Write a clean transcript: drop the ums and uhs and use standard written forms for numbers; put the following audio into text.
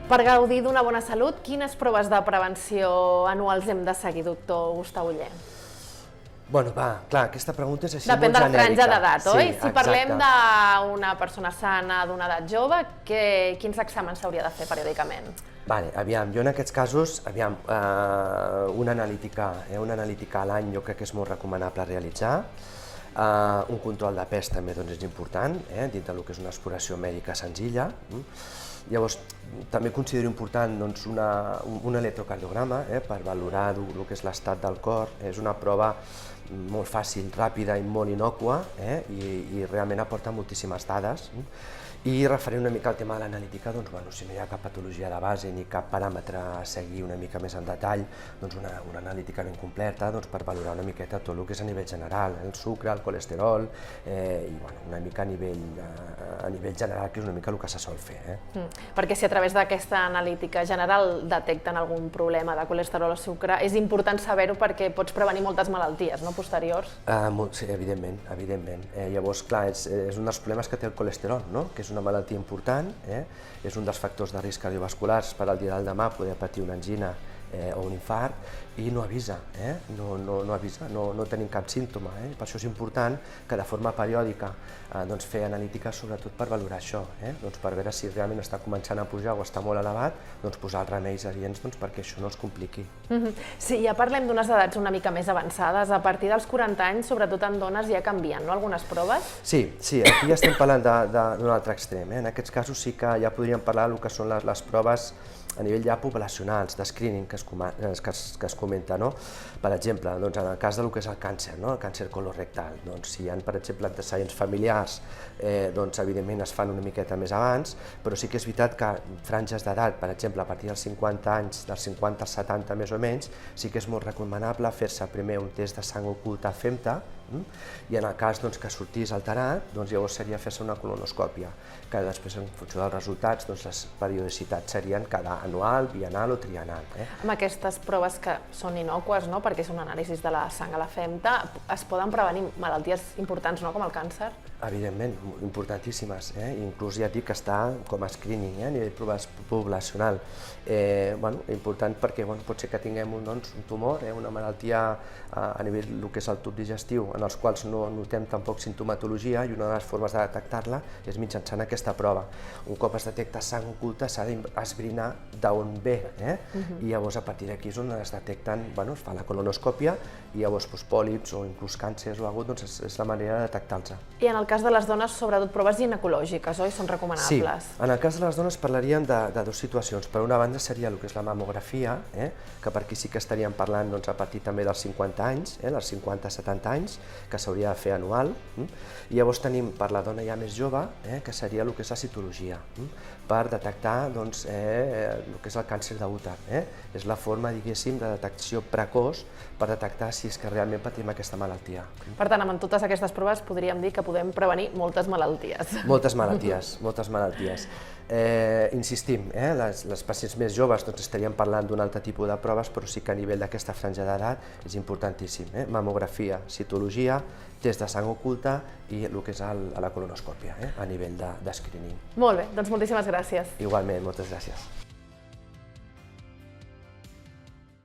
Per gaudir d'una bona salut, quines proves de prevenció anuals hem de seguir, doctor Gustau Oller? Bueno, va, clar, aquesta pregunta és així molt Depèn de la genèrica. franja d'edat, oi? Si parlem exacte. d'una persona sana, d'una edat jove, quins exàmens s'hauria de fer periòdicament? Vale, aviam, jo en aquests casos, una analítica a l'any jo crec que és molt recomanable realitzar. Un control de pes també doncs, és important, dintre del que és una exploració mèdica senzilla. Llavors, també considero important doncs, un electrocardiograma per valorar el que és l'estat del cor. És una prova molt fàcil, ràpida i molt innòcua i realment aporta moltíssimes dades. I referent una mica al tema de l'analítica, doncs, bueno, si no hi ha cap patologia de base ni cap paràmetre a seguir una mica més en detall, doncs una analítica ben completa per valorar una miqueta tot el que és a nivell general, el sucre, el colesterol i una mica a nivell general, que és una mica el que se sol fer. Perquè si a través d'aquesta analítica general detecten algun problema de colesterol o sucre, és important saber-ho perquè pots prevenir moltes malalties posteriors? Sí, evidentment. Llavors, clar, és un dels problemes que té el colesterol, que és una malaltia important, és un dels factors de risc cardiovasculars per al dia del demà poder patir una angina o un infart i no avisa, no tenim cap símptoma. Per això és important que de forma periòdica fer analítiques sobretot per valorar això, per veure si realment està començant a pujar o està molt elevat, posar els remeis adients perquè això no es compliqui. Sí, ja parlem d'unes edats una mica més avançades. A partir dels 40 anys, sobretot en dones, ja canvien, no?, algunes proves? Sí, aquí ja estem parlant d'un altre extrem. En aquests casos sí que ja podríem parlar del que són les proves a nivell ja poblacionals, de screening que es comenta. Per exemple, en el cas del que és el càncer colorectal, si hi ha, per exemple, antecedents familiars, evidentment es fan una miqueta més abans, però sí que és veritat que franges d'edat, per exemple, a partir dels 50 anys, dels 50 als 70 més o menys, sí que és molt recomanable fer-se primer un test de sang oculta FEMTA, i en el cas que sortís alterat, llavors seria fer-se una colonoscòpia, que després, en funció dels resultats, les periodicitats serien cada anual, bianual o triennal. Amb aquestes proves que són innòcues, perquè són anàlisis de la sang a la FEMTA, es poden prevenir malalties importants, com el càncer? Evidentment, importantíssimes. Inclús ja et dic que està com a screening a nivell poblacional. Important perquè pot ser que tinguem un tumor, una malaltia a nivell del que és el tub digestiu, en els quals no notem tampoc simptomatologia, i una de les formes de detectar-la és mitjançant aquesta prova. Un cop es detecta sang oculta s'ha d'esbrinar d'on ve, i llavors a partir d'aquí és on es detecten, es fa la colonoscòpia, i llavors pòlips o inclús càncers o alguna cosa, és la manera de detectar-los. I en el cas de les dones, sobretot proves ginecològiques, oi? Són recomanables? Sí, en el cas de les dones parlaríem de dues situacions. Per una banda seria el que és la mamografia, que per aquí sí que estaríem parlant a partir també dels 50 anys, dels 50-70 anys, que s'hauria de fer anual. I llavors tenim per la dona ja més jove, que seria el que és la citologia, per detectar el que és el càncer d'úter. És la forma, diguéssim, de detecció precoç per detectar si és que realment patim aquesta malaltia. Per tant, amb totes aquestes proves podríem dir que podem prevenir moltes malalties. Moltes malalties. Insistim, les pacients més joves estaríem parlant d'un altre tipus de proves, però sí que a nivell d'aquesta franja d'edat és importantíssim. Mamografia, citologia, test de sang oculta i el que és la colonoscòpia a nivell de screening. Molt bé, doncs moltíssimes gràcies. Igualment, moltes gràcies.